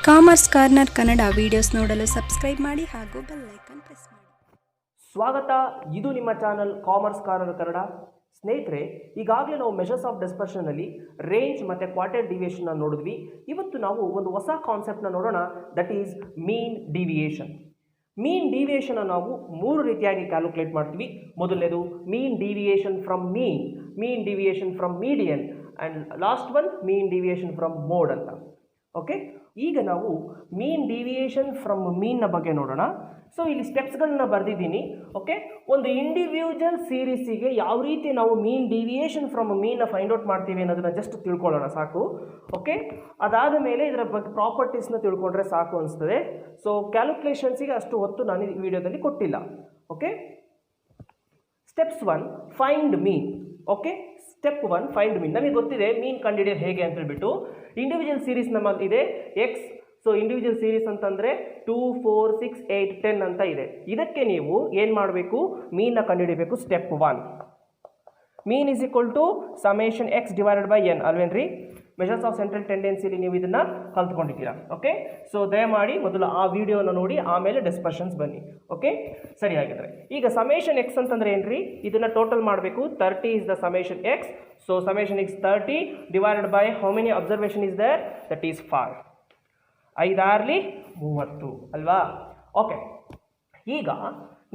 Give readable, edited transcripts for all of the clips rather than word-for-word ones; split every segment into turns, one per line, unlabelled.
Commerce corner Kannada videos ನೋಡಲು subscribe ಮಾಡಿ ಹಾಗೂ ಬೆಲ್ ಐಕಾನ್ ಪ್ರೆಸ್ ಮಾಡಿ.
ಸ್ವಾಗತ. ಇದು ನಿಮ್ಮ ಚಾನಲ್ ಕಾಮರ್ಸ್ ಕಾರ್ನರ್ ಕನ್ನಡ. ಸ್ನೇಹಿತರೆ, ಈಗಾಗಲೇ ನಾವು ಮೆಷರ್ಸ್ ಆಫ್ ಡಿಸ್ಪರ್ಷನ್ನಲ್ಲಿ ರೇಂಜ್ ಮತ್ತು ಕ್ವಾರ್ಟೈಲ್ ಡಿವಿಯೇಷನ್ನ ನೋಡಿದ್ವಿ. ಇವತ್ತು ನಾವು ಒಂದು ಹೊಸ ಕಾನ್ಸೆಪ್ಟ್ನ ನೋಡೋಣ, that is mean deviation. Mean deviation ನಾವು ಮೂರು ರೀತಿಯಾಗಿ ಕ್ಯಾಲ್ಕುಲೇಟ್ ಮಾಡ್ತೀವಿ. ಮೊದಲನೇದು mean deviation from mean, mean deviation from median, and last one mean deviation from mode ಅಂತ. ಓಕೆ, ಈಗ ನಾವು ಮೀನ್ ಡಿವಿಯೇಷನ್ ಫ್ರಮ್ ಮೀನ್ನ ಬಗ್ಗೆ ನೋಡೋಣ. ಸೊ ಇಲ್ಲಿ ಸ್ಟೆಪ್ಸ್ಗಳನ್ನ ಬರೆದಿದ್ದೀನಿ. ಓಕೆ, ಒಂದು ಇಂಡಿವಿಜುವಲ್ ಸೀರೀಸಿಗೆ ಯಾವ ರೀತಿ ನಾವು ಮೀನ್ ಡಿವಿಯೇಷನ್ ಫ್ರಮ್ ಮೀನ್ನ ಫೈಂಡ್ ಔಟ್ ಮಾಡ್ತೀವಿ ಅನ್ನೋದನ್ನ ಜಸ್ಟ್ ತಿಳ್ಕೊಳ್ಳೋಣ ಸಾಕು. ಓಕೆ, ಅದಾದ ಮೇಲೆ ಇದರ ಬಗ್ಗೆ ಪ್ರಾಪರ್ಟೀಸ್ನ ತಿಳ್ಕೊಂಡ್ರೆ ಸಾಕು ಅನಿಸ್ತದೆ. ಸೊ ಕ್ಯಾಲ್ಕುಲೇಷನ್ಸಿಗೆ ಅಷ್ಟು ಹೊತ್ತು ನಾನು ಈ ವಿಡಿಯೋದಲ್ಲಿ ಕೊಟ್ಟಿಲ್ಲ. ಓಕೆ, ಸ್ಟೆಪ್ಸ್ 1 ಫೈಂಡ್ ಮೀನ್. ಓಕೆ, ಸ್ಟೆಪ್ 1 ಫೈಂಡ್ ಮೀನ್. ನಮಗೆ ಗೊತ್ತಿದೆ ಮೀನ್ ಕಂಡುಹಿಡಿಯೋದು ಹೇಗೆ ಅಂತ ಹೇಳ್ಬಿಟ್ಟು. ಇಂಡಿವಿಜುವಲ್ ಸೀರೀಸ್ ನಮಗೆ ಇದೆ ಎಕ್ಸ್. ಸೊ ಇಂಡಿವಿಜುವಲ್ ಸೀರೀಸ್ ಅಂತಂದರೆ 2, 4, 6, 8, 10 ಅಂತ ಇದೆ. ಇದಕ್ಕೆ ನೀವು ಏನು ಮಾಡಬೇಕು, ಮೀನ್ನ ಕಂಡುಹಿಡಿಯಬೇಕು. Step 1 mean is equal to summation x divided by N ಅಲ್ವೇನ್ರಿ. ಮೆಷರ್ಸ್ ಆಫ್ ಸೆಂಟ್ರಲ್ ಟೆಂಡೆನ್ಸಿಲಿ ನೀವು ಇದನ್ನು ಕಲ್ತ್ಕೊಂಡಿದ್ದೀರಾ. ಓಕೆ, ಸೊ ದಯಮಾಡಿ ಮೊದಲು ಆ ವಿಡಿಯೋನ ನೋಡಿ, ಆಮೇಲೆ ಡಿಸ್ಕಷನ್ಸ್ ಬನ್ನಿ. ಓಕೆ, ಸರಿ ಆಗಿದ್ರೆ ಈಗ ಸಮೇಷನ್ ಎಕ್ಸ್ ಅಂತಂದರೆ ಏನ್ರಿ, ಇದನ್ನು ಟೋಟಲ್ ಮಾಡಬೇಕು. 30 is the summation x. So summation x 30 divided by how many observation is there, that is 5. 5 30 ಅಲ್ವಾ. ಓಕೆ, ಈಗ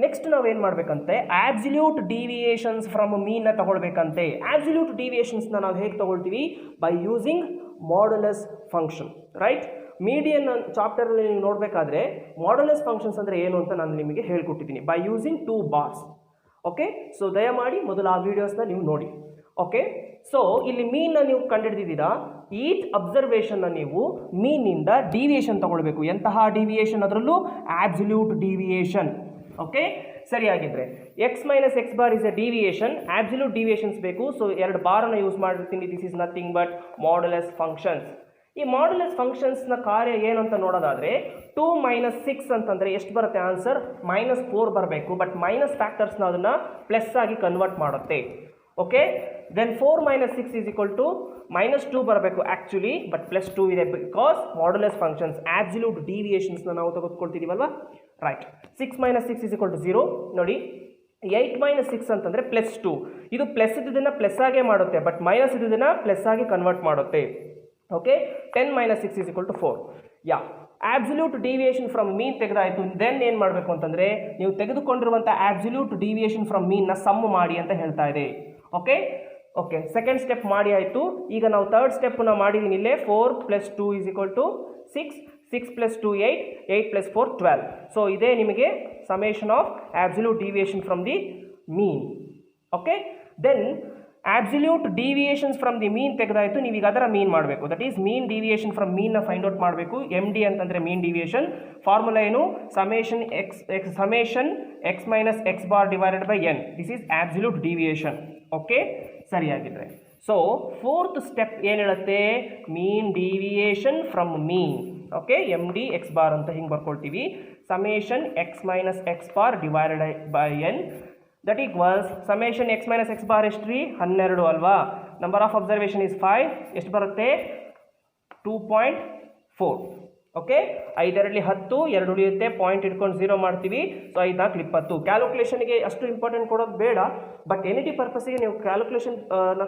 ನೆಕ್ಸ್ಟ್ ನಾವೇನು ಮಾಡಬೇಕಂತೆ, ಆಬ್ಸಲ್ಯೂಟ್ ಡಿವಿಯೇಷನ್ಸ್ ಫ್ರಮ್ ಮೀನ್ನ ತಗೊಳ್ಬೇಕಂತೆ. ಆಬ್ಸಲ್ಯೂಟ್ ಡಿವಿಯೇಷನ್ಸ್ನ ನಾವು ಹೇಗೆ ತಗೊಳ್ತೀವಿ, by using modulus function. Right, median ಚಾಪ್ಟರಲ್ಲಿ ನೀವು ನೋಡಬೇಕಾದ್ರೆ ಮಾಡ್ಯುಲಸ್ ಫಂಕ್ಷನ್ಸ್ ಅಂದರೆ ಏನು ಅಂತ ನಾನು ನಿಮಗೆ ಹೇಳ್ಕೊಟ್ಟಿದ್ದೀನಿ, by using 2 bars. Okay, so ದಯಮಾಡಿ ಮೊದಲು ಆ ವಿಡಿಯೋಸ್ನ ನೀವು ನೋಡಿ. ಓಕೆ, ಸೊ ಇಲ್ಲಿ ಮೀನ್ನ ನೀವು ಕಂಡುಹಿಡಿದಿದ್ದೀರಾ. ಈಚ್ ಅಬ್ಸರ್ವೇಷನ್ನ ನೀವು ಮೀನಿಂದ ಡಿವಿಯೇಷನ್ ತಗೊಳ್ಬೇಕು. ಎಂತಹ ಡಿವಿಯೇಷನ್? ಅದರಲ್ಲೂ ಆಬ್ಸಲ್ಯೂಟ್ ಡಿವಿಯೇಷನ್. ಓಕೆ, ಸರಿಯಾಗಿದ್ದರೆ X minus x bar is A deviation. Absolute deviations ಬೇಕು. ಸೊ 2 ಬಾರನ್ನು ಯೂಸ್ ಮಾಡಿರ್ತೀನಿ. This is nothing but modulus functions. ಈ ಮಾಡ್ಯುಲಸ್ ಫಂಕ್ಷನ್ಸ್ನ ಕಾರ್ಯ ಏನು ಅಂತ ನೋಡೋದಾದರೆ 2 - 6 ಅಂತಂದರೆ ಎಷ್ಟು ಬರುತ್ತೆ ಆನ್ಸರ್? -4 ಬರಬೇಕು. ಬಟ್ ಮೈನಸ್ ಫ್ಯಾಕ್ಟರ್ಸ್ನ ಅದನ್ನು ಪ್ಲಸ್ ಆಗಿ ಕನ್ವರ್ಟ್ ಮಾಡುತ್ತೆ. Okay, then 4 - 6 is equal to -2 ಬರಬೇಕು ಆ್ಯಕ್ಚುಲಿ, ಬಟ್ +2 ಇದೆ ಬಿಕಾಸ್ ಮಾಡ್ಯುಲಸ್ ಫಂಕ್ಷನ್ಸ್ ಆಬ್ಸಲ್ಯೂಟ್ ಡಿವಿಯೇಷನ್ಸ್ನ ನಾವು ತೆಗೆದುಕೊಳ್ತಿದ್ದೀವಲ್ವ. Right, 6 - 6 is equal to 0. ನೋಡಿ, 8 - 6 ಅಂತಂದರೆ +2. ಇದು ಪ್ಲಸ್ ಇದ್ದದನ್ನು ಪ್ಲಸ್ ಆಗೇ ಮಾಡುತ್ತೆ, ಬಟ್ ಮೈನಸ್ ಇದ್ದದನ್ನು ಪ್ಲಸ್ ಆಗಿ ಕನ್ವರ್ಟ್ ಮಾಡುತ್ತೆ. Okay, 10 - 6 is equal to 4. Yeah, absolute deviation from mean ತೆಗೆದಾಯಿತು. ದೆನ್ ಏನು ಮಾಡಬೇಕು ಅಂತಂದರೆ, ನೀವು ತೆಗೆದುಕೊಂಡಿರುವಂಥ ಆಬ್ಸಲ್ಯೂಟ್ ಡಿವಿಯೇಷನ್ ಫ್ರಮ್ ಮೀನ್ನ ಸಮ್ ಮಾಡಿ ಅಂತ ಹೇಳ್ತಾ ಇದೆ. ಓಕೆ, ಓಕೆ, ಸೆಕೆಂಡ್ ಸ್ಟೆಪ್ ಮಾಡಿ ಆಯಿತು. ಈಗ ನಾವು ಥರ್ಡ್ ಸ್ಟೆಪ್ಪನ್ನ ಮಾಡಿದ್ದೀನಿ ಇಲ್ಲೇ. 4 + 2 ಈಸ್ ಈಕ್ವಲ್ ಟು 6, 6 + 2 8, 8 + 4 12. ಸೊ ಇದೇ ನಿಮಗೆ summation of absolute deviation from the mean. Okay, then absolute deviations from the mean ತೆಗೆದಾಯಿತು. ನೀವೀಗ ಅದರ ಮೀನ್ ಮಾಡಬೇಕು. That is mean deviation from ಮೀನ್ನ ಫೈಂಡ್ ಔಟ್ ಮಾಡಬೇಕು. MD ಅಂತಂದರೆ ಮೀನ್ ಡಿವಿಯೇಷನ್. ಫಾರ್ಮುಲಾ ಏನು? Summation x minus x bar divided by N. This is absolute deviation. Okay, ಸರಿಯಾಗಿದ್ದರೆ so fourth step ಏನು ಹೇಳುತ್ತೆ, mean deviation from mean. Okay, MD x bar ಅಂತ ಹಿಂಗೆ ಬರ್ಕೊಳ್ತೀವಿ. Summation x minus x bar divided by N, that equals summation x minus x bar ಎಷ್ಟು ರೀ? 12 ಅಲ್ವಾ. Number of observation is 5. ಎಷ್ಟು ಬರುತ್ತೆ? 2.4. ಓಕೆ, 5 ರಲ್ಲಿ 10, 2 ಉಳಿಯುತ್ತೆ. ಪಾಯಿಂಟ್ ಇಟ್ಕೊಂಡು 0 ಮಾಡ್ತೀವಿ. ಸೊ 5 4 20. ಕ್ಯಾಲ್ಕುಲೇಷನ್ಗೆ ಅಷ್ಟು ಇಂಪಾರ್ಟೆಂಟ್ ಕೊಡೋದು ಬೇಡ, ಬಟ್ ಎನಿಟಿ ಪರ್ಪಸ್ಗೆ ನೀವು ಕ್ಯಾಲ್ಕುಲೇಷನ್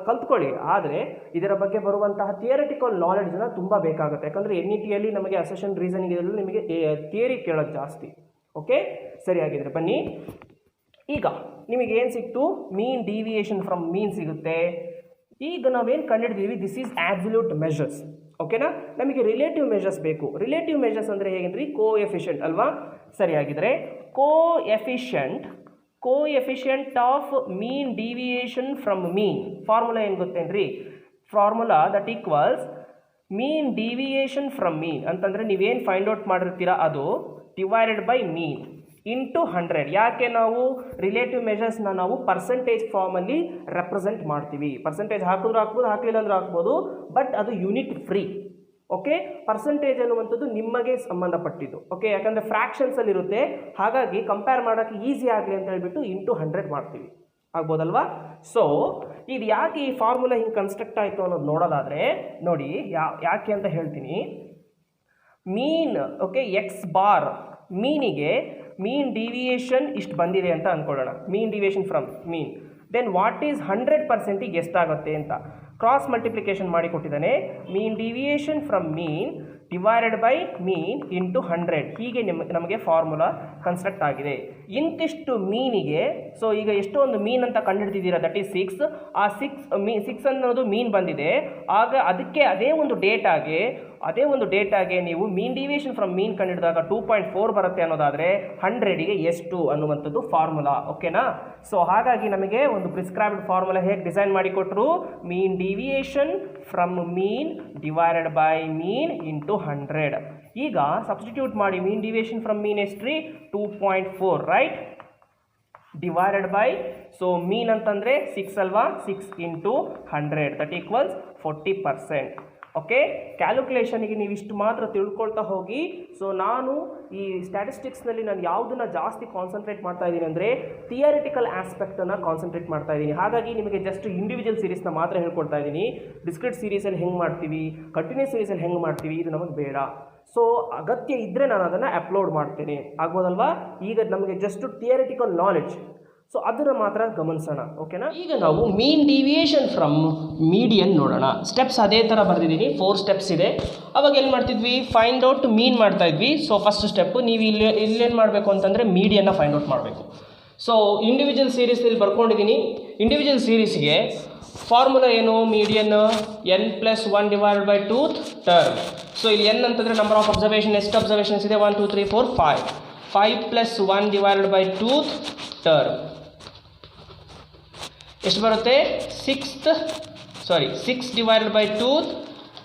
ಕಲ್ತ್ಕೊಳ್ಳಿ. ಆದರೆ ಇದರ ಬಗ್ಗೆ ಬರುವಂತಹ ಥಿಯರಿಟಿಕಲ್ ನಾಲೆಡ್ಜ್ನ ತುಂಬ ಬೇಕಾಗುತ್ತೆ. ಯಾಕಂದರೆ NETಯಲ್ಲಿ ನಮಗೆ ಅಸೆಷನ್ ರೀಸನಿಂಗ್ ಇದೆಲ್ಲ ನಿಮಗೆ ಥಿಯರಿ ಕೇಳೋದು ಜಾಸ್ತಿ. ಓಕೆ, ಸರಿಯಾಗಿದ್ರೆ ಬನ್ನಿ. ಈಗ ನಿಮಗೆ ಏನು ಸಿಕ್ತು? ಮೀನ್ ಡಿವಿಯೇಷನ್ ಫ್ರಮ್ ಮೀನ್ ಸಿಗುತ್ತೆ. ಈಗ ನಾವೇನು ಕಂಡುಹಿಡಿದೀವಿ, ದಿಸ್ ಈಸ್ ಆಬ್ಸಲ್ಯೂಟ್ ಮೆಷರ್ಸ್. ಓಕೆನಾ, ನಮಗೆ ರಿಲೇಟಿವ್ ಮೆಷರ್ಸ್ ಬೇಕು. ರಿಲೇಟಿವ್ ಮೆಷರ್ಸ್ ಅಂದರೆ ಹೇಗೆಂದ್ರಿ, ಕೋಎಫಿಷಿಯಂಟ್ ಅಲ್ವಾ. ಸರಿಯಾಗಿದ್ದರೆ coefficient of mean deviation from mean formula ಏನು ಗೊತ್ತೇನ್ರಿ? Formula that equals mean deviation from mean ಅಂತಂದರೆ ನೀವೇನು ಫೈಂಡ್ ಔಟ್ ಮಾಡಿರ್ತೀರಾ ಅದು ಡಿವೈಡೆಡ್ ಬೈ ಮೀನ್ ಇಂಟು 100. ಯಾಕೆ ನಾವು ರಿಲೇಟಿವ್ ಮೆಷರ್ಸ್ನ ನಾವು ಪರ್ಸೆಂಟೇಜ್ ಫಾರ್ಮಲ್ಲಿ ರೆಪ್ರೆಸೆಂಟ್ ಮಾಡ್ತೀವಿ. ಪರ್ಸೆಂಟೇಜ್ ಹಾಕಿದ್ರು ಹಾಕ್ಬೋದು, ಹಾಕಲಿಲ್ಲ ಅಂದ್ರೂ ಹಾಕ್ಬೋದು, ಬಟ್ ಅದು ಯೂನಿಟ್ ಫ್ರೀ. ಓಕೆ, ಪರ್ಸೆಂಟೇಜ್ ಅನ್ನುವಂಥದ್ದು ನಿಮಗೆ ಸಂಬಂಧಪಟ್ಟಿದ್ದು. ಓಕೆ, ಯಾಕಂದರೆ ಫ್ರ್ಯಾಕ್ಷನ್ಸಲ್ಲಿ ಇರುತ್ತೆ, ಹಾಗಾಗಿ ಕಂಪೇರ್ ಮಾಡೋಕ್ಕೆ ಈಸಿ ಆಗಲಿ ಅಂತ ಹೇಳ್ಬಿಟ್ಟು ಇಂಟು 100 ಮಾಡ್ತೀವಿ. ಆಗ್ಬೋದಲ್ವಾ. ಸೊ ಇದು ಯಾಕೆ ಈ ಫಾರ್ಮುಲಾ ಹಿಂಗೆ ಕನ್ಸ್ಟ್ರಕ್ಟ್ ಆಯಿತು ಅನ್ನೋದು ನೋಡೋದಾದರೆ ನೋಡಿ, ಯಾಕೆ ಅಂತ ಹೇಳ್ತೀನಿ. ಮೀನ್ ಓಕೆ ಎಕ್ಸ್ ಬಾರ್ ಮೀನಿಗೆ ಮೀನ್ ಡಿವಿಯೇಷನ್ ಇಷ್ಟು ಬಂದಿದೆ ಅಂತ ಅಂದ್ಕೊಳ್ಳೋಣ, mean deviation from mean. Then what is 100%ಗೆ ಎಷ್ಟಾಗುತ್ತೆ ಅಂತ ಕ್ರಾಸ್ ಮಲ್ಟಿಪ್ಲಿಕೇಶನ್ ಮಾಡಿ ಕೊಟ್ಟಿದ್ದಾನೆ. Mean deviation from mean divided by mean into 100 ಹೀಗೆ ನಮಗೆ ಫಾರ್ಮುಲಾ ಕನ್ಸ್ಟ್ರಕ್ಟ್ ಆಗಿದೆ. ಇಂತಿಷ್ಟು ಮೀನಿಗೆ ಸೊ ಈಗ ಎಷ್ಟೊಂದು ಮೀನ್ ಅಂತ ಕಂಡುಹಿಡ್ತಿದ್ದೀರಾ, ದಟ್ ಈಸ್ 6. ಆ 6 ಅನ್ನೋದು ಮೀನ್ ಬಂದಿದೆ. ಆಗ ಅದಕ್ಕೆ ಅದೇ ಒಂದು ಡೇಟಾಗೆ ನೀವು ಮೀನ್ ಡಿವಿಯೇಷನ್ ಫ್ರಮ್ ಮೀನ್ ಕಂಡುಹಿಡಿದಾಗ 2.4 ಬರುತ್ತೆ ಅನ್ನೋದಾದರೆ 100ಗೆ ಎಷ್ಟು ಅನ್ನುವಂಥದ್ದು ಫಾರ್ಮುಲಾ. ಓಕೆನಾ? ಸೊ ಹಾಗಾಗಿ ನಮಗೆ ಒಂದು ಪ್ರಿಸ್ಕ್ರೈಬ್ಡ್ ಫಾರ್ಮುಲಾ ಹೇಗೆ ಡಿಸೈನ್ ಮಾಡಿಕೊಟ್ರು, mean deviation from mean divided by mean into 100. ಈಗ ಸಬ್ಸ್ಟಿಟ್ಯೂಟ್ ಮಾಡಿ ಮೀನ್ ಡಿವಿಯೇಷನ್ ಫ್ರಮ್ ಮೀನ್ ಎಷ್ಟ್ರಿ 2.4 right, divided by so mean ಅಂತಂದರೆ 6 ಅಲ್ವಾ, 6 ಇಂಟು 100 ದಟ್ ಈಕ್ವಲ್ಸ್ 40%. ಓಕೆ, ಕ್ಯಾಲ್ಕುಲೇಷನ್ಗೆ ನೀವು ಇಷ್ಟು ಮಾತ್ರ ತಿಳ್ಕೊಳ್ತಾ ಹೋಗಿ. ಸೊ ನಾನು ಈ ಸ್ಟ್ಯಾಟಿಸ್ಟಿಕ್ಸ್ನಲ್ಲಿ ನಾನು ಯಾವುದನ್ನು ಜಾಸ್ತಿ ಕಾನ್ಸಂಟ್ರೇಟ್ ಮಾಡ್ತಾ ಇದ್ದೀನಿ ಅಂದರೆ ಥಿಯರಿಟಿಕಲ್ ಆಸ್ಪೆಕ್ಟನ್ನು ಕಾನ್ಸಂಟ್ರೇಟ್ ಮಾಡ್ತಾ ಇದ್ದೀನಿ. ಹಾಗಾಗಿ ನಿಮಗೆ ಜಸ್ಟ್ ಇಂಡಿವಿಜುವಲ್ ಸೀರೀಸ್ನ ಮಾತ್ರ ಹೇಳ್ಕೊಡ್ತಾ ಇದ್ದೀನಿ. ಡಿಸ್ಕ್ರಿಟ್ ಸೀರೀಸಲ್ಲಿ ಹೆಂಗೆ ಮಾಡ್ತೀವಿ, ಕಂಟಿನ್ಯೂಸ್ ಸೀರೀಸಲ್ಲಿ ಹೆಂಗೆ ಮಾಡ್ತೀವಿ, ಇದು ನಮಗೆ ಬೇಡ. ಸೊ ಅಗತ್ಯ ಇದ್ದರೆ ನಾನು ಅದನ್ನು ಅಪ್ಲೋಡ್ ಮಾಡ್ತೇನೆ, ಆಗ್ಬೋದಲ್ವಾ? ಈಗ ನಮಗೆ ಜಸ್ಟ್ ಥಿಯರಿಟಿಕಲ್ ನಾಲೆಡ್ಜ್, ಸೊ ಅದನ್ನು ಮಾತ್ರ ಗಮನಿಸೋಣ. ಓಕೆನಾ? ಈಗ ನಾವು ಮೀನ್ ಡಿವಿಯೇಷನ್ ಫ್ರಮ್ ಮೀಡಿಯನ್ ನೋಡೋಣ. ಸ್ಟೆಪ್ಸ್ ಅದೇ ಥರ ಬರೆದಿದ್ದೀನಿ, 4 ಸ್ಟೆಪ್ಸ್ ಇದೆ. ಅವಾಗ ಏನು ಮಾಡ್ತಿದ್ವಿ, ಫೈಂಡ್ ಔಟ್ ಮೀನ್ ಮಾಡ್ತಾ ಇದ್ವಿ. ಸೊ ಫಸ್ಟ್ ಸ್ಟೆಪ್ಪು ನೀವು ಇಲ್ಲೇನು ಮಾಡಬೇಕು ಅಂತಂದರೆ ಮೀಡಿಯನ್ನ ಫೈಂಡ್ ಔಟ್ ಮಾಡಬೇಕು. ಸೊ ಇಂಡಿವಿಜುವಲ್ ಸೀರೀಸಲ್ಲಿ ಬರ್ಕೊಂಡಿದ್ದೀನಿ. ಇಂಡಿವಿಜುವಲ್ ಸೀರೀಸ್ಗೆ ಫಾರ್ಮುಲಾ ಏನು, median n+1 divided by 2 term. So ಇಲ್ಲಿ n ಅಂತಂದರೆ ನಂಬರ್ ಆಫ್ ಅಬ್ಸರ್ವೇಷನ್, ಎಷ್ಟು ಅಬ್ಸರ್ವೇಷನ್ಸ್ ಇದೆ, 1 2 3 4 5. 5+1 ಡಿವೈಡೆಡ್ ಬೈ 2 ಟರ್ಮ್ ಎಷ್ಟು ಬರುತ್ತೆ, 6 divided by 2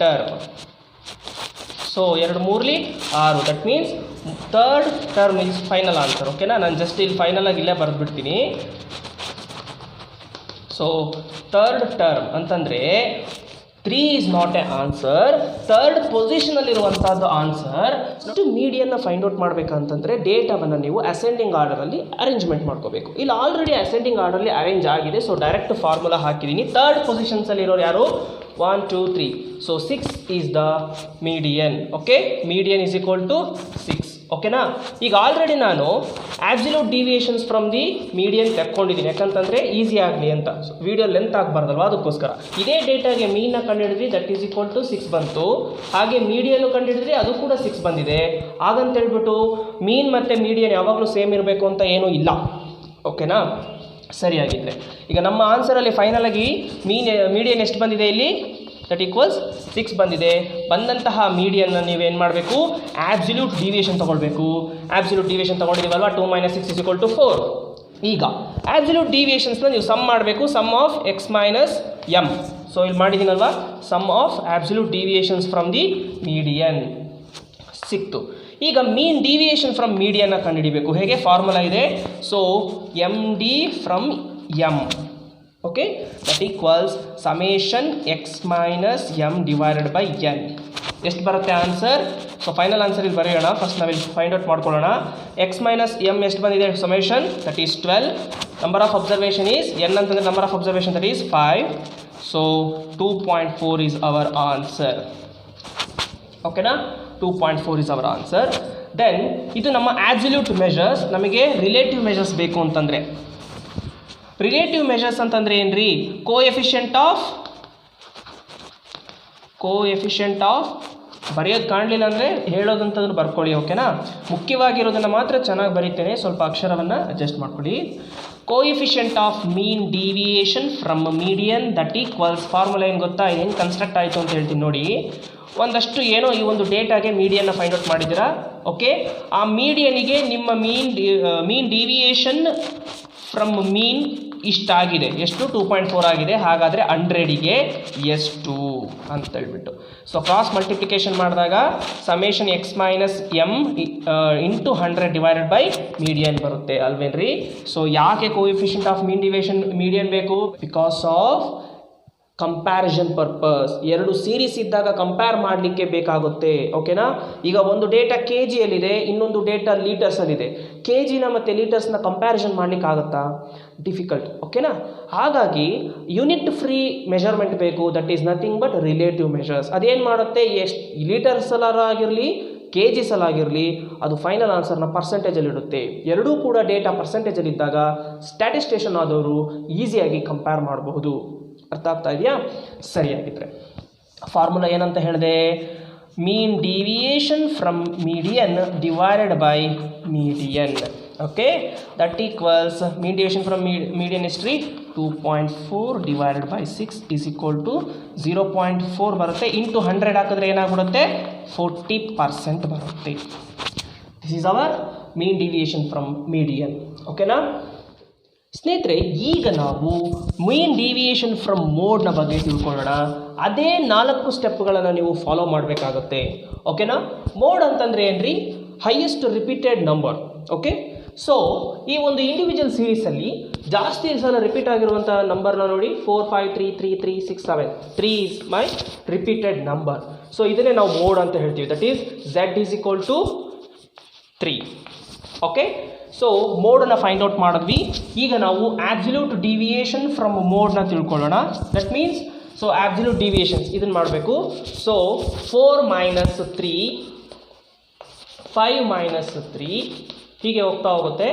term. So 2 3 6, that means third term is final answer. ಓಕೆನಾ? ನಾನು ಜಸ್ಟ್ ಇಲ್ಲಿ ಫೈನಲ್ ಆಗಿ ಇಲ್ಲೇ ಬರೆದ್ಬಿಡ್ತೀನಿ. ಸೊ ಥರ್ಡ್ ಟರ್ಮ್ ಅಂತಂದರೆ 3 is not a answer, third ಪೊಸಿಷನಲ್ಲಿರುವಂಥದ್ದು ಆನ್ಸರ್. ಮೀಡಿಯನ್ನ ಫೈಂಡ್ ಔಟ್ ಮಾಡಬೇಕಂತಂದರೆ ಡೇಟಾವನ್ನು ನೀವು ಅಸೆಂಡಿಂಗ್ ಆರ್ಡರಲ್ಲಿ ಅರೇಂಜ್ಮೆಂಟ್ ಮಾಡ್ಕೋಬೇಕು. ಇಲ್ಲಿ ಆಲ್ರೆಡಿ ಅಸೆಂಡಿಂಗ್ ಆರ್ಡರಲ್ಲಿ ಅರೇಂಜ್ ಆಗಿದೆ. ಸೊ ಡೈರೆಕ್ಟ್ ಫಾರ್ಮುಲಾ ಹಾಕಿದ್ದೀನಿ. ಥರ್ಡ್ ಪೊಸಿಷನ್ಸಲ್ಲಿರೋರು ಯಾರು, 1 2 3. So 6 is the median. Okay, median is equal to 6. ಓಕೆನಾ? ಈಗ ಆಲ್ರೆಡಿ ನಾನು absolute deviations from the median ತೆಕ್ಕೊಂಡಿದ್ದೀನಿ, ಯಾಕಂತಂದರೆ ಈಸಿ ಆಗಲಿ ಅಂತ. ವಿಡಿಯೋ ಲೆಂತ್ ಆಗಬಾರ್ದಲ್ವ, ಅದಕ್ಕೋಸ್ಕರ. ಇದೇ ಡೇಟಾಗೆ ಮೀನ್ನ ಕಂಡುಹಿಡಿದ್ವಿ, ದಟ್ ಈಸ್ ಈಕ್ವಲ್ ಟು 6 ಬಂತು. ಹಾಗೆ ಮೀಡಿಯನ್ನು ಕಂಡುಹಿಡಿದ್ರಿ, ಅದು ಕೂಡ 6 ಬಂದಿದೆ. ಹಾಗಂತೇಳ್ಬಿಟ್ಟು ಮೀನ್ ಮತ್ತು ಮೀಡಿಯನ್ ಯಾವಾಗಲೂ ಸೇಮ್ ಇರಬೇಕು ಅಂತ ಏನೂ ಇಲ್ಲ. ಓಕೆನಾ? ಸರಿಯಾಗಿದ್ದರೆ ಈಗ ನಮ್ಮ ಆನ್ಸರಲ್ಲಿ ಫೈನಲ್ ಆಗಿ ಮೀಡಿಯನ್ ಎಷ್ಟು ಬಂದಿದೆ ಇಲ್ಲಿ, ದಟ್ ಈಕ್ವಲ್ಸ್ 6 ಬಂದಿದೆ. ಬಂದಂತಹ ಮೀಡಿಯನ್ನ ನೀವೇನು ಮಾಡಬೇಕು, ಆಬ್ಸಲ್ಯೂಟ್ ಡಿವಿಯೇಷನ್ ತೊಗೊಳ್ಬೇಕು. ಆಬ್ಸಲ್ಯೂಟ್ ಡಿವಿಯೇಷನ್ ತೊಗೊಂಡಿದ್ದೀವಲ್ವ, 2 - 6 = 4. ಈಗ ಆಬ್ಸಲ್ಯೂಟ್ ಡಿವಿಯೇಷನ್ಸ್ನ ನೀವು ಸಮ್ ಮಾಡಬೇಕು, sum of x - m. So ಇಲ್ಲಿ ಮಾಡಿದ್ದೀನಲ್ವ, sum of absolute deviations from the median ಸಿಕ್ತು. ಈಗ ಮೀನ್ ಡಿವಿಯೇಷನ್ ಫ್ರಮ್ ಮೀಡಿಯನ್ನ ಕಂಡುಹಿಡಿಬೇಕು. ಹೇಗೆ, ಫಾರ್ಮುಲಾ ಇದೆ. So md from m. Okay, that equals summation x - m divided by n. ಎಷ್ಟು ಬರುತ್ತೆ ಆನ್ಸರ್? ಸೊ ಫೈನಲ್ ಆನ್ಸರ್ ಇಲ್ಲಿ ಬರೆಯೋಣ. ಫಸ್ಟ್ ನಾವಿಲ್ಲಿ ಫೈಂಡ್ ಔಟ್ ಮಾಡ್ಕೊಳ್ಳೋಣ. x - m ಎಷ್ಟು ಬಂದಿದೆ summation, that is 12. Number of observation is n ಅಂತಂದರೆ number of observation, that is 5. So 2.4 is our answer. ಓಕೆನಾ? 2.4 ಈಸ್ ಅವರ್ ಆನ್ಸರ್. ದೆನ್ ಇದು ನಮ್ಮ ಆಬ್ಸಲ್ಯೂಟ್ ಮೆಷರ್ಸ್. ನಮಗೆ ರಿಲೇಟಿವ್ ಮೆಷರ್ಸ್ ಬೇಕು ಅಂತಂದರೆ, ರಿಲೇಟಿವ್ ಮೆಷರ್ಸ್ ಅಂತಂದರೆ ಏನ್ರಿ, ಕೋಎಫಿಷಿಯಂಟ್ ಆಫ್ ಬರೆಯೋದು ಕಾಣಲಿಲ್ಲ ಅಂದರೆ ಹೇಳೋದಂತಂದ್ರೆ ಬರ್ಕೊಳ್ಳಿ. ಓಕೆನಾ? ಮುಖ್ಯವಾಗಿರೋದನ್ನು ಮಾತ್ರ ಚೆನ್ನಾಗಿ ಬರೀತೇನೆ, ಸ್ವಲ್ಪ ಅಕ್ಷರವನ್ನು ಅಡ್ಜಸ್ಟ್ ಮಾಡ್ಕೊಳ್ಳಿ. Coefficient of mean deviation from median that equals, formula ಏನು ಗೊತ್ತಾ, ಇದು ಹೆಂಗೆ ಕನ್ಸ್ಟ್ರಕ್ಟ್ ಆಯಿತು ಅಂತ ಹೇಳ್ತೀನಿ ನೋಡಿ. ಒಂದಷ್ಟು ಏನೋ ಈ ಒಂದು ಡೇಟಾಗೆ ಮೀಡಿಯನ್ನ ಫೈಂಡ್ ಔಟ್ ಮಾಡಿದ್ದೀರಾ. ಓಕೆ, ಆ ಮೀಡಿಯನಿಗೆ ನಿಮ್ಮ ಮೀನ್ ಡಿವಿಯೇಷನ್ ಫ್ರಮ್ ಮೀನ್ ಇಷ್ಟಾಗಿದೆ. ಎಷ್ಟು, 2.4 ಆಗಿದೆ. ಹಾಗಾದರೆ 100ಗೆ ಎಷ್ಟು ಅಂತೇಳ್ಬಿಟ್ಟು ಸೊ ಕ್ರಾಸ್ ಮಲ್ಟಿಪ್ಲಿಕೇಶನ್ ಮಾಡಿದಾಗ summation x - m into 100 divided by median ಬರುತ್ತೆ ಅಲ್ವೇನ್ರಿ. ಸೊ ಯಾಕೆ coefficient of mean deviation median ಬೇಕು, because of comparison purpose. 2 series ಇದ್ದಾಗ ಕಂಪೇರ್ ಮಾಡಲಿಕ್ಕೆ ಬೇಕಾಗುತ್ತೆ. ಓಕೆನಾ? ಈಗ ಒಂದು ಡೇಟಾ KGಯಲ್ಲಿದೆ, ಇನ್ನೊಂದು ಡೇಟಾ ಲೀಟರ್ಸಲ್ಲಿದೆ. KGನ ಮತ್ತು ಲೀಟರ್ಸ್ನ ಕಂಪ್ಯಾರಿಸನ್ ಮಾಡಲಿಕ್ಕೆ ಆಗುತ್ತಾ, ಡಿಫಿಕಲ್ಟ್. ಓಕೆನಾ? ಹಾಗಾಗಿ ಯೂನಿಟ್ ಫ್ರೀ ಮೆಷರ್ಮೆಂಟ್ ಬೇಕು, that is nothing but relative measures. ಅದೇನು ಮಾಡುತ್ತೆ, ಎಷ್ಟು ಲೀಟರ್ಸಲ್ಲಾಗಿರಲಿ KGSalagiರಲಿ ಅದು ಫೈನಲ್ ಆನ್ಸರ್ನ ಪರ್ಸೆಂಟೇಜಲ್ಲಿ ಇಡುತ್ತೆ. ಎರಡೂ ಕೂಡ ಡೇಟಾ ಪರ್ಸೆಂಟೇಜಲ್ಲಿ ಇದ್ದಾಗ ಸ್ಟ್ಯಾಟಿಸ್ಟಿಷಿಯನ್ ಆದವರು ಈಸಿಯಾಗಿ ಕಂಪೇರ್ ಮಾಡಬಹುದು. ಅರ್ಥ ಆಗ್ತಾ ಇದೆಯಾ? ಸರಿಯಾಗಿದ್ದರೆ ಫಾರ್ಮುಲಾ ಏನಂತ ಹೇಳಿದೆ? Mean deviation from median divided by median. Okay, that equals mean deviation from median history 2.4 divided by 6 is equal to 0.4 ಬರುತ್ತೆ. ಇಂಟು 100 ಹಾಕಿದ್ರೆ ಏನಾಗ್ಬಿಡುತ್ತೆ? 40% ಬರುತ್ತೆ. This is our mean deviation from median. ಓಕೆನಾ ಸ್ನೇಹಿತರೆ? ಈಗ ನಾವು ಮೀನ್ ಡಿವಿಯೇಷನ್ ಫ್ರಮ್ ಮೋಡ್ನ ಬಗ್ಗೆ ತಿಳ್ಕೊಳ್ಳೋಣ. ಅದೇ 4 ಸ್ಟೆಪ್ಗಳನ್ನು ನೀವು ಫಾಲೋ ಮಾಡಬೇಕಾಗುತ್ತೆ. ಓಕೆನಾ? ಮೋಡ್ ಅಂತಂದರೆ ಏನ್ರಿ? Highest repeated number. Okay, so ಈ ಒಂದು ಇಂಡಿವಿಜುವಲ್ ಸೀರೀಸಲ್ಲಿ ಜಾಸ್ತಿ ಸಲ ರಿಪೀಟ್ ಆಗಿರುವಂಥ ನಂಬರ್ನ ನೋಡಿ. 4 5 3 3 3 6 7 3 is my repeated number. So ಇದನ್ನೇ ನಾವು ಮೋಡ್ ಅಂತ ಹೇಳ್ತೀವಿ. That is Z is equal to 3. Okay, so ಮೋಡನ್ನು ಫೈಂಡ್ ಔಟ್ ಮಾಡಿದ್ವಿ. ಈಗ ನಾವು ಆಬ್ಸಲ್ಯೂಟ್ ಡಿವಿಯೇಷನ್ ಫ್ರಮ್ ಮೋಡ್ನ ತಿಳ್ಕೊಳ್ಳೋಣ. That means so absolute deviations ಇದನ್ನು ಮಾಡಬೇಕು. ಸೊ 4 ಮೈನಸ್ 3 5 ಮೈನಸ್ 3 ಹೀಗೆ ಹೋಗ್ತಾ ಹೋಗುತ್ತೆ.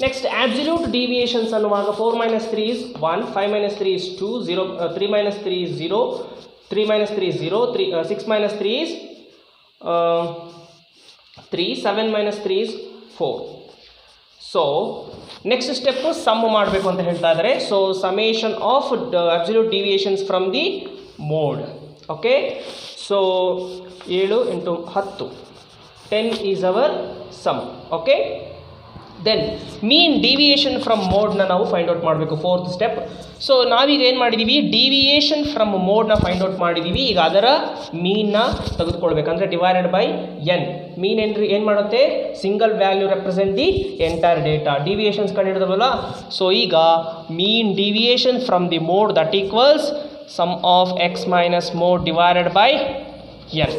ನೆಕ್ಸ್ಟ್ ಆಬ್ಸಲ್ಯೂಟ್ ಡಿವಿಯೇಷನ್ಸ್ ಅನ್ನುವಾಗ 4 minus 3 is 1, 5 minus 3 is 2, 0, 3 minus 3 is 0, 3 minus 3 is 0, 6 minus 3 is 3, 7 minus 3 is 4. So next step sum ಮಾಡಬೇಕು ಅಂತ ಹೇಳ್ತಾ ಇದ್ದಾರೆ. So summation of absolute deviations from the mode. Okay, so 7 into 10 10 is our sum. Okay, then mean deviation from ಮೋಡ್ನ ನಾವು find out ಮಾಡಬೇಕು. 4th step. So ನಾವೀಗ ಏನು ಮಾಡಿದ್ದೀವಿ? ಡಿವಿಯೇಷನ್ ಫ್ರಮ್ ಮೋಡ್ನ ಫೈಂಡ್ ಔಟ್ ಮಾಡಿದ್ದೀವಿ. ಈಗ ಅದರ ಮೀನ್ನ ತೆಗೆದುಕೊಳ್ಬೇಕಂದ್ರೆ ಡಿವೈಡೆಡ್ ಬೈ n. ಮೀನ್ ಏನು ಮಾಡುತ್ತೆ? Single value represent the entire data. Deviations ಕಂಡುಹಿಡಿದವಲ್ಲ. ಸೊ ಈಗ mean deviation from the mode that equals sum of x minus mode divided by n.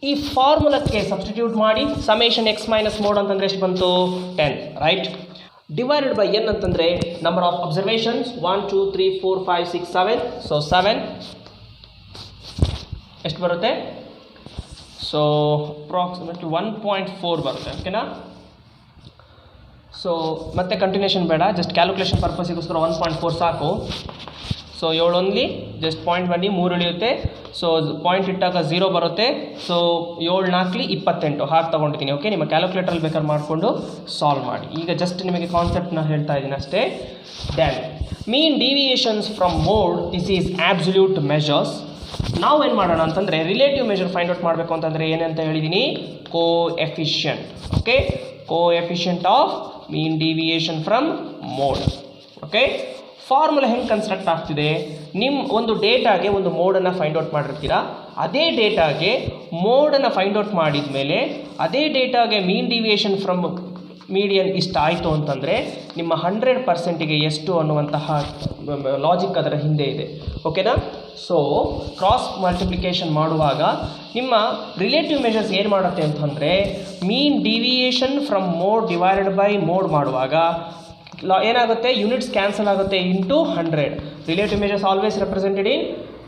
ಈ ಫಾರ್ಮುಲಾಕ್ಕೆ ಸಬ್ಸ್ಟಿಟ್ಯೂಟ್ ಮಾಡಿ ಸಮೇಷನ್ x ಮೈನಸ್ ಮೋಡ್ ಅಂತಂದರೆ ಎಷ್ಟು ಬಂತು? 10, ರೈಟ್? ಡಿವೈಡೆಡ್ ಬೈ n ಅಂತಂದರೆ number of observations 1 2 3 4 5 6 7. So 7 ಎಷ್ಟು ಬರುತ್ತೆ? ಸೊ ಅಪ್ರಾಕ್ಸಿಮೇಟ್ಲಿ 1.4 ಬರುತ್ತೆ. ಓಕೆನಾ? ಸೊ ಮತ್ತೆ ಕಂಟಿನ್ಯೂಷನ್ ಬೇಡ, ಜಸ್ಟ್ ಕ್ಯಾಲ್ಕುಲೇಷನ್ ಪರ್ಪಸ್ಸಿಗೋಸ್ಕರ 1.4 ಸಾಕು. ಸೊ 7 ಓನ್ಲಿ ಜಸ್ಟ್ ಪಾಯಿಂಟ್ ಬನ್ನಿ 3 ಉಳಿಯುತ್ತೆ. ಸೊ ಪಾಯಿಂಟ್ ಇಟ್ಟಾಗ 0 ಬರುತ್ತೆ. ಸೊ 7 4 28 ಹಾಗೆ ತೊಗೊಂಡಿದ್ದೀನಿ. ಓಕೆ, ನಿಮ್ಮ ಕ್ಯಾಲ್ಕುಲೇಟರಲ್ಲಿ ಬೇಕಾದ್ರೆ ಮಾಡಿಕೊಂಡು ಸಾಲ್ವ್ ಮಾಡಿ. ಈಗ ಜಸ್ಟ್ ನಿಮಗೆ ಕಾನ್ಸೆಪ್ಟ್ನ ಹೇಳ್ತಾ ಇದ್ದೀನಿ ಅಷ್ಟೇ. Then mean deviations from mode, this is absolute measures. ನಾವು ಏನು ಮಾಡೋಣ ಅಂತಂದರೆ ರಿಲೇಟಿವ್ ಮೆಷರ್ ಫೈಂಡ್ ಔಟ್ ಮಾಡಬೇಕು ಅಂತಂದರೆ ಏನಂತ ಹೇಳಿದ್ದೀನಿ? Coefficient. Okay, coefficient of mean deviation from mode. Okay, formula ಹೆಂಗೆ ಕನ್ಸ್ಟ್ರಕ್ಟ್ ಆಗ್ತಿದೆ? ನಿಮ್ಮ ಒಂದು ಡೇಟಾಗೆ ಒಂದು ಮೋಡನ್ನು ಫೈಂಡ್ ಔಟ್ ಮಾಡಿರ್ತೀರಾ. ಅದೇ ಡೇಟಾಗೆ ಮೋಡನ್ನು ಫೈಂಡ್ ಔಟ್ ಮಾಡಿದ ಮೇಲೆ ಅದೇ ಡೇಟಾಗೆ ಮೀನ್ ಡಿವಿಯೇಷನ್ ಫ್ರಮ್ ಮೀಡಿಯನ್ ಇಷ್ಟ ಆಯಿತು ಅಂತಂದರೆ ನಿಮ್ಮ 100%ಗೆ ಎಷ್ಟು ಅನ್ನುವಂತಹ ಲಾಜಿಕ್ ಅದರ ಹಿಂದೆ ಇದೆ. ಓಕೆನಾ? ಸೊ ಕ್ರಾಸ್ ಮಲ್ಟಿಪ್ಲಿಕೇಶನ್ ಮಾಡುವಾಗ ನಿಮ್ಮ ರಿಲೇಟಿವ್ ಮೆಷರ್ಸ್ ಏನು ಮಾಡುತ್ತೆ ಅಂತಂದರೆ mean deviation from mode divided by mode ಮಾಡುವಾಗ ಏನಾಗುತ್ತೆ? ಯೂನಿಟ್ಸ್ ಕ್ಯಾನ್ಸಲ್ ಆಗುತ್ತೆ into 100. Relative measures always represented in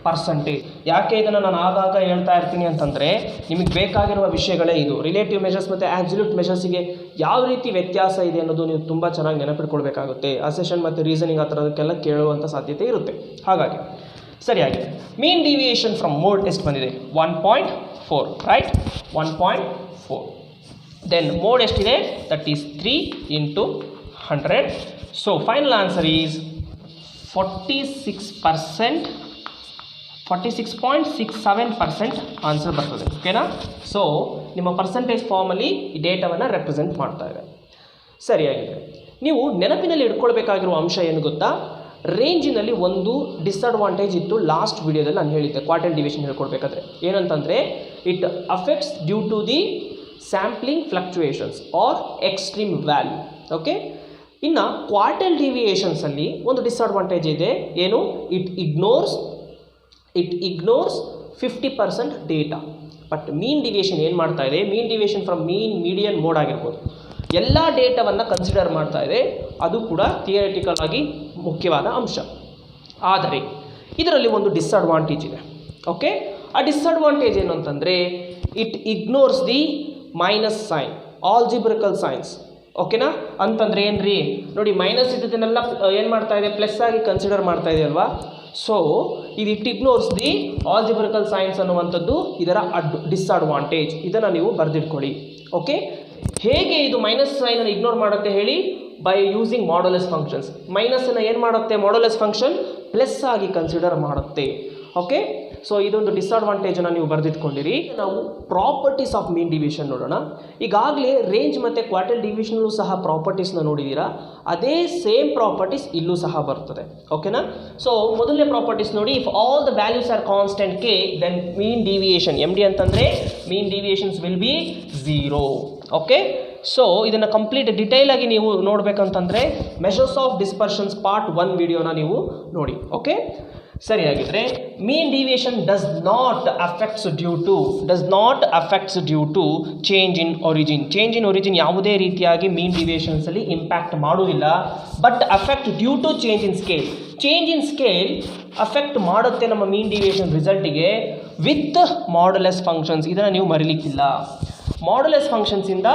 percentage. ಯಾಕೆ ಇದನ್ನು ನಾನು ಆಗಾಗ ಹೇಳ್ತಾ ಇರ್ತೀನಿ ಅಂತಂದರೆ ನಿಮಗೆ ಬೇಕಾಗಿರುವ ವಿಷಯಗಳೇ ಇದು. ರಿಲೇಟಿವ್ ಮೆಷರ್ಸ್ ಮತ್ತು ಆಬ್ಸಲ್ಯೂಟ್ ಮೆಷರ್ಸಿಗೆ ಯಾವ ರೀತಿ ವ್ಯತ್ಯಾಸ ಇದೆ ಅನ್ನೋದು ನೀವು ತುಂಬ ಚೆನ್ನಾಗಿ ನೆನಪಿಟ್ಕೊಳ್ಬೇಕಾಗುತ್ತೆ. ಅಸೆಷನ್ ಮತ್ತು ರೀಸನಿಂಗ್ ಆ ಥರದಕ್ಕೆಲ್ಲ ಕೇಳುವಂಥ ಸಾಧ್ಯತೆ ಇರುತ್ತೆ. ಹಾಗಾಗಿ ಸರಿಯಾಗಿದೆ. ಮೀನ್ ಡಿವಿಯೇಷನ್ ಫ್ರಮ್ ಮೋಡ್ ಎಷ್ಟು ಬಂದಿದೆ? 1.4, ರೈಟ್? 1.4. ದೆನ್ ಮೋಡ್ ಎಷ್ಟಿದೆ? That is 3 into 100. So final answer is 46%, 46.67% answer ಬರ್ತದೆ. ಓಕೆನಾ? ಸೊ ನಿಮ್ಮ ಪರ್ಸೆಂಟೇಜ್ ಫಾರ್ಮಲ್ಲಿ ಈ ಡೇಟಾವನ್ನು ರೆಪ್ರೆಸೆಂಟ್ ಮಾಡ್ತಾ ಇದೆ. ಸರಿಯಾಗಿದೆ. ನೀವು ನೆನಪಿನಲ್ಲಿ ಇಟ್ಕೊಳ್ಬೇಕಾಗಿರುವ ಅಂಶ ಏನು ಗೊತ್ತಾ? ರೇಂಜಿನಲ್ಲಿ ಒಂದು ಡಿಸ್ಅಡ್ವಾಂಟೇಜ್ ಇತ್ತು ಲಾಸ್ಟ್ ವಿಡಿಯೋದಲ್ಲಿ ನಾನು ಹೇಳಿದ್ದೆ ಕ್ವಾರ್ಟೈಲ್ ಡಿವಿಷನ್ ಹೇಳ್ಕೊಡ್ಬೇಕಾದ್ರೆ. ಏನಂತಂದರೆ it affects due to the sampling fluctuations or extreme value. Okay, ಇನ್ನು ಕ್ವಾರ್ಟೈಲ್ ಡಿವಿಯೇಷನ್ಸಲ್ಲಿ ಒಂದು ಡಿಸ್ಅಡ್ವಾಂಟೇಜ್ ಇದೆ. ಏನು? It ignores 50% data. But mean deviation ಏನು ಮಾಡ್ತಾ ಇದೆ? Mean deviation from median mode ಆಗಿರ್ಬೋದು, ಎಲ್ಲ ಡೇಟಾವನ್ನು ಕನ್ಸಿಡರ್ ಮಾಡ್ತಾ ಇದೆ. ಅದು ಕೂಡ ಥಿಯರಿಟಿಕಲ್ ಆಗಿ ಮುಖ್ಯವಾದ ಅಂಶ. ಆದರೆ ಇದರಲ್ಲಿ ಒಂದು ಡಿಸ್ಅಡ್ವಾಂಟೇಜ್ ಇದೆ. ಓಕೆ, ಆ ಡಿಸ್ಅಡ್ವಾಂಟೇಜ್ ಏನು ಅಂತಂದರೆ it ignores the minus sign, algebraical signs. ಓಕೆನಾ, ಅಂತಂದರೆ ಏನು ರೀ, ನೋಡಿ ಮೈನಸ್ ಇದ್ದದನ್ನೆಲ್ಲ ಏನು ಮಾಡ್ತಾ ಇದೆ, ಪ್ಲಸ್ ಆಗಿ ಕನ್ಸಿಡರ್ ಮಾಡ್ತಾ ಇದೆ ಅಲ್ವಾ. ಸೊ ಇದು ಇಟ್ ಇಗ್ನೋರ್ಸ್ ದಿ ಆಲ್ಜಿಬ್ರಿಕಲ್ ಸೈನ್ಸ್ ಅನ್ನುವಂಥದ್ದು ಇದರ ಡಿಸ್ಅಡ್ವಾಂಟೇಜ್. ಇದನ್ನು ನೀವು ಬರೆದಿಟ್ಕೊಳ್ಳಿ. ಓಕೆ, ಹೇಗೆ ಇದು ಮೈನಸ್ ಸೈನನ್ನು ಇಗ್ನೋರ್ ಮಾಡುತ್ತೆ ಹೇಳಿ, ಬೈ ಯೂಸಿಂಗ್ ಮಾಡ್ಯುಲಸ್ ಫಂಕ್ಷನ್ಸ್. ಮೈನಸನ್ನು ಏನು ಮಾಡುತ್ತೆ, ಮಾಡ್ಯುಲಸ್ ಫಂಕ್ಷನ್ ಪ್ಲಸ್ ಆಗಿ ಕನ್ಸಿಡರ್ ಮಾಡುತ್ತೆ. ಓಕೆ, ಸೊ ಇದೊಂದು ಡಿಸ್ಅಡ್ವಾಂಟೇಜನ್ನು ನೀವು ಬರೆದಿಟ್ಕೊಂಡಿರಿ. ನಾವು ಪ್ರಾಪರ್ಟೀಸ್ ಆಫ್ ಮೀನ್ ಡಿವಿಷನ್ ನೋಡೋಣ. ಈಗಾಗಲೇ ರೇಂಜ್ ಮತ್ತು ಕ್ವಾರ್ಟೈಲ್ ಡಿವಿಷನಲ್ಲೂ ಸಹ ಪ್ರಾಪರ್ಟೀಸ್ನ ನೋಡಿದ್ದೀರಾ, ಅದೇ ಸೇಮ್ ಪ್ರಾಪರ್ಟೀಸ್ ಇಲ್ಲೂ ಸಹ ಬರ್ತದೆ. ಓಕೆನಾ, ಸೊ ಮೊದಲನೇ ಪ್ರಾಪರ್ಟೀಸ್ ನೋಡಿ, if all the values are constant K then mean deviation, M D ಅಂತಂದರೆ mean deviations will be 0. Okay, so ಇದನ್ನು ಕಂಪ್ಲೀಟ್ ಡಿಟೇಲ್ ಆಗಿ ನೀವು ನೋಡಬೇಕಂತಂದರೆ ಮೆಷರ್ಸ್ ಆಫ್ ಡಿಸ್ಪರ್ಷನ್ಸ್ ಪಾರ್ಟ್ 1 ವಿಡಿಯೋನ ನೀವು ನೋಡಿ. ಓಕೆ, ಸರಿಯಾಗಿದ್ದರೆ mean deviation does not affects due to change in origin. Change in origin ಯಾವುದೇ ರೀತಿಯಾಗಿ ಮೀನ್ ಡಿವಿಯೇಷನ್ಸಲ್ಲಿ ಇಂಪ್ಯಾಕ್ಟ್ ಮಾಡುವುದಿಲ್ಲ. But affect due to change in scale. Change in scale affect ಮಾಡುತ್ತೆ ನಮ್ಮ ಮೀನ್ ಡಿವಿಯೇಷನ್ ರಿಸಲ್ಟಿಗೆ ವಿತ್ ಮಾಡ್ಯುಲಸ್ ಫಂಕ್ಷನ್ಸ್. ಇದನ್ನು ನೀವು ಮರಿಲಿಕ್ಕಿಲ್ಲ. ಮಾಡ್ಯುಲಸ್ ಫಂಕ್ಷನ್ಸಿಂದ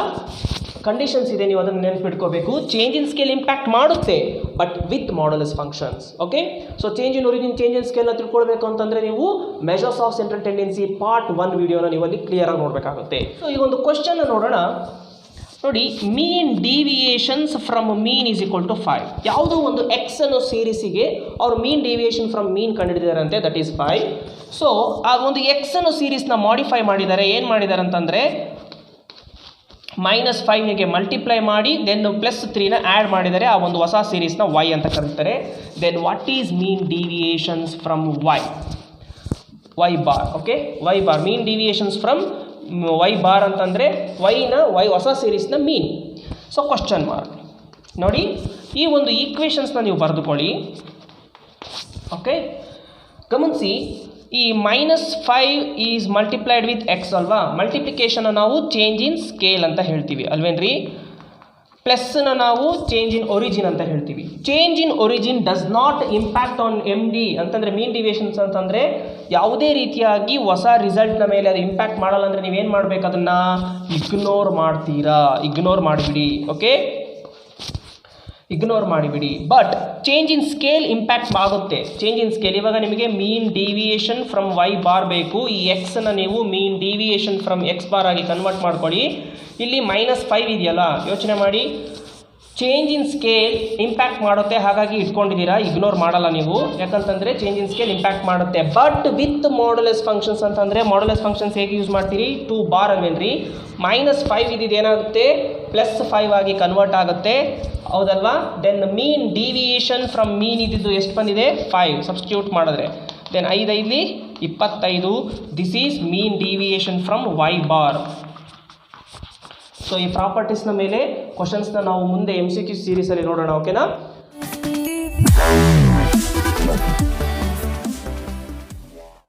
ಕಂಡೀಷನ್ಸ್ ಇದೆ, ನೀವು ಅದನ್ನು ನೆನಪಿಟ್ಕೋಬೇಕು. ಚೇಂಜ್ ಇನ್ ಸ್ಕೇಲ್ ಇಂಪ್ಯಾಕ್ಟ್ ಮಾಡುತ್ತೆ but with modulus functions. Okay, so change in origin, change in ಸ್ಕೇಲ್ನ ತಿಳ್ಕೊಳ್ಬೇಕು ಅಂತಂದರೆ ನೀವು measures of central tendency part 1 ವಿಡಿಯೋನ ನೀವು ಅಲ್ಲಿ ಕ್ಲಿಯರಾಗಿ ನೋಡಬೇಕಾಗುತ್ತೆ. ಸೊ ಈಗ ಒಂದು ಕ್ವಶನ್ ನೋಡೋಣ. ನೋಡಿ, mean deviations from mean is equal to 5. ಯಾವುದೋ ಒಂದು ಎಕ್ಸ್ ಅನ್ನೋ ಸೀರೀಸಿಗೆ ಅವರು ಮೀನ್ ಡಿವಿಯೇಷನ್ ಫ್ರಮ್ ಮೀನ್ ಕಂಡುಹಿಡಿದಾರಂತೆ, ದಟ್ ಈಸ್ 5. ಸೊ ಆ ಒಂದು ಎಕ್ಸ್ ಅನ್ನೋ ಸೀರೀಸ್ನ ಮಾಡಿಫೈ ಮಾಡಿದ್ದಾರೆ. ಏನು ಮಾಡಿದ್ದಾರೆ ಅಂತಂದರೆ -5ಗೆ ಮಲ್ಟಿಪ್ಲೈ ಮಾಡಿ ದೆನ್ +3ನ ಆ್ಯಡ್ ಮಾಡಿದರೆ ಆ ಒಂದು ಹೊಸ ಸೀರೀಸ್ನ y ಅಂತ ಕರೀತಾರೆ. Then what is mean deviations from y bar. Okay, y bar mean deviations from y bar ಅಂತಂದರೆ y ಹೊಸ ಸೀರೀಸ್ನ ಮೀನ್. ಸೊ ಕ್ವಶನ್ ಮಾರ್ಕ್ ನೋಡಿ, ಈ ಒಂದು ಈಕ್ವೇಷನ್ಸ್ನ ನೀವು ಬರೆದುಕೊಳ್ಳಿ. ಓಕೆ, ಗಮನಿಸಿ, ಈ -5 ಈಸ್ ಮಲ್ಟಿಪ್ಲೈಡ್ ವಿತ್ ಎಕ್ಸ್ ಅಲ್ವಾ. ಮಲ್ಟಿಪ್ಲಿಕೇಶನ್ನ ನಾವು ಚೇಂಜ್ ಇನ್ ಸ್ಕೇಲ್ ಅಂತ ಹೇಳ್ತೀವಿ ಅಲ್ವೇನ್ರಿ. ಪ್ಲಸ್ನ ನಾವು ಚೇಂಜ್ ಇನ್ ಒರಿಜಿನ್ ಅಂತ ಹೇಳ್ತೀವಿ. Change in origin does not impact on M D ಅಂತಂದರೆ ಮೀನ್ ಡಿವಿಯೇಷನ್ಸ್ ಅಂತಂದರೆ ಯಾವುದೇ ರೀತಿಯಾಗಿ ಹೊಸ ರಿಸಲ್ಟ್ನ ಮೇಲೆ ಅದು ಇಂಪ್ಯಾಕ್ಟ್ ಮಾಡಲ್ಲ. ಅಂದರೆ ನೀವೇನು ಮಾಡಬೇಕು, ಅದನ್ನು ಇಗ್ನೋರ್ ಮಾಡ್ತೀರಾ, ಇಗ್ನೋರ್ ಮಾಡಿಬಿಡಿ. ಓಕೆ, ಇಗ್ನೋರ್ ಮಾಡಿಬಿಡಿ. But change in scale impact ಆಗುತ್ತೆ. ಚೇಂಜ್ ಇನ್ ಸ್ಕೇಲ್, ಇವಾಗ ನಿಮಗೆ ಮೀನ್ ಡಿವಿಯೇಷನ್ ಫ್ರಮ್ y ಬಾರ್ ಬೇಕು. ಈ ಎಕ್ಸನ್ನು ನೀವು ಮೀನ್ ಡಿವಿಯೇಷನ್ ಫ್ರಮ್ x ಬಾರ್ ಆಗಿ ಕನ್ವರ್ಟ್ ಮಾಡ್ಕೊಳ್ಳಿ. ಇಲ್ಲಿ -5 ಇದೆಯಲ್ಲ, ಯೋಚನೆ ಮಾಡಿ, ಚೇಂಜ್ ಇನ್ ಸ್ಕೇಲ್ ಇಂಪ್ಯಾಕ್ಟ್ ಮಾಡುತ್ತೆ, ಹಾಗಾಗಿ ಇಟ್ಕೊಂಡಿದ್ದೀರಾ, ಇಗ್ನೋರ್ ಮಾಡಲ್ಲ ನೀವು. ಯಾಕಂತಂದರೆ ಚೇಂಜ್ ಇನ್ ಸ್ಕೇಲ್ ಇಂಪ್ಯಾಕ್ಟ್ ಮಾಡುತ್ತೆ ಬಟ್ ವಿತ್ ಮಾಡ್ಯುಲಸ್ ಫಂಕ್ಷನ್ಸ್ ಅಂತಂದರೆ ಮಾಡ್ಯುಲಸ್ ಫಂಕ್ಷನ್ಸ್ ಹೇಗೆ ಯೂಸ್ ಮಾಡ್ತೀರಿ, 2 ಬಾರ್ ಅಲ್ವೇನ್ರಿ. -5 ಇದ್ದಿದ್ದು ಏನಾಗುತ್ತೆ, +5 ಆಗಿ ಕನ್ವರ್ಟ್ ಆಗುತ್ತೆ, ಹೌದಲ್ವಾ. Then mean deviation from mean ಇದ್ದಿದ್ದು ಎಷ್ಟು ಬಂದಿದೆ, 5 ಸಬ್ಸ್ಟಿಟ್ಯೂಟ್ ಮಾಡಿದ್ರೆ then 5 5 25. This is mean deviation from y bar. So ಈ ಪ್ರಾಪರ್ಟೀಸ್ನ ಮೇಲೆ ಕ್ವಶನ್ಸ್ನ ನಾವು ಮುಂದೆ MCQ ಸೀರೀಸಲ್ಲಿ ನೋಡೋಣ. ಓಕೆನಾ.